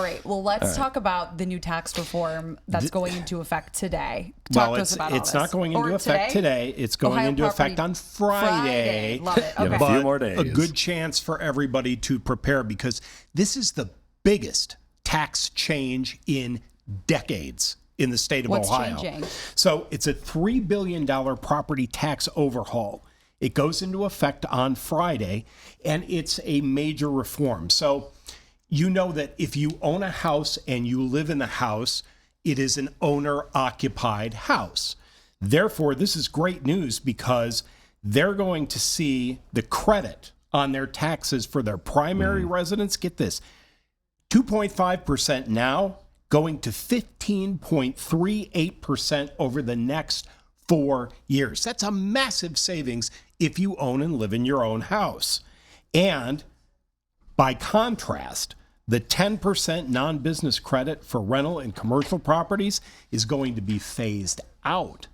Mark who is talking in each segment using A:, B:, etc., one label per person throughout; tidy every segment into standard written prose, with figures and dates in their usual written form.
A: All right. Well, let's talk about the new tax reform that's going into effect today. Talk to us about
B: it's
A: all
B: not
A: this.
B: going into effect today. It's going
A: Ohio
B: into effect on Friday.
A: Love it. Okay.
C: You have a few more days.
B: A good chance for everybody to prepare because this is the biggest tax change in decades in the state of Ohio.
A: What's changing?
B: So it's a $3 billion property tax overhaul. It goes into effect on Friday, and it's a major reform. So you know that if you own a house and you live in the house, it is an owner-occupied house. Therefore, this is great news because they're going to see the credit on their taxes for their primary residence. Get this, 2.5% now, going to 15.38% over the next 4 years. That's a massive savings if you own and live in your own house. And by contrast, the 10% non-business credit for rental and commercial properties is going to be phased out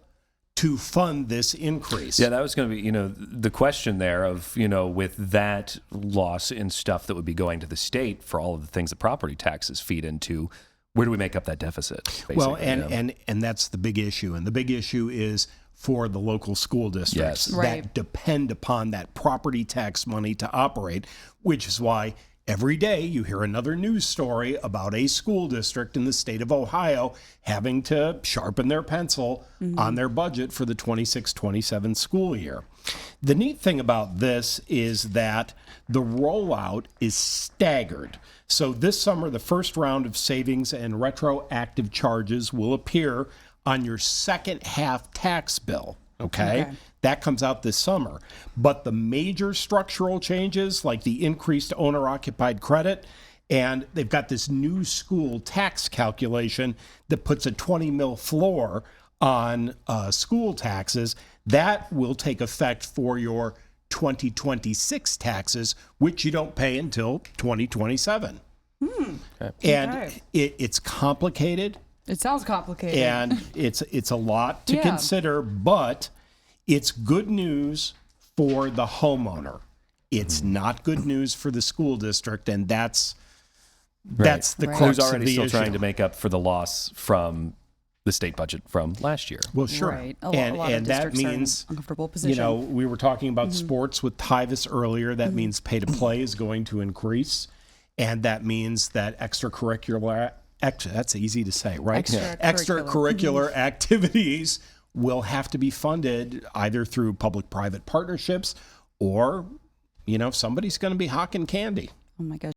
B: to fund this increase.
C: Yeah, that was going to be, the question there of, with that loss in stuff that would be going to the state for all of the things that property taxes feed into, where do we make up that deficit? Basically,
B: well, and that's the big issue. And the big issue is for the local school districts that depend upon that property tax money to operate, which is why every day you hear another news story about a school district in the state of Ohio having to sharpen their pencil on their budget for the 26-27 school year. The neat thing about this is that the rollout is staggered. So this summer, the first round of savings and retroactive charges will appear on your second half tax bill. Okay. That comes out this summer. But the major structural changes, like the increased owner-occupied credit, and they've got this new school tax calculation that puts a 20 mil floor on school taxes, that will take effect for your 2026 taxes, which you don't pay until 2027. And it's complicated.
A: It sounds complicated.
B: And it's a lot to consider, but it's good news for the homeowner. It's not good news for the school district, and that's the crux
C: Who's
B: of
C: already
B: the
C: still
B: issue.
C: trying to make up for the loss from the state budget from last year.
B: Well, sure.
A: Right.
B: And that means,
A: uncomfortable position.
B: we were talking about sports with Tyvis earlier. That means pay to play is going to increase. And that means that extracurricular, that's easy to say, right? Extracurricular activities will have to be funded either through public-private partnerships or, somebody's going to be hawking candy.
A: Oh my gosh.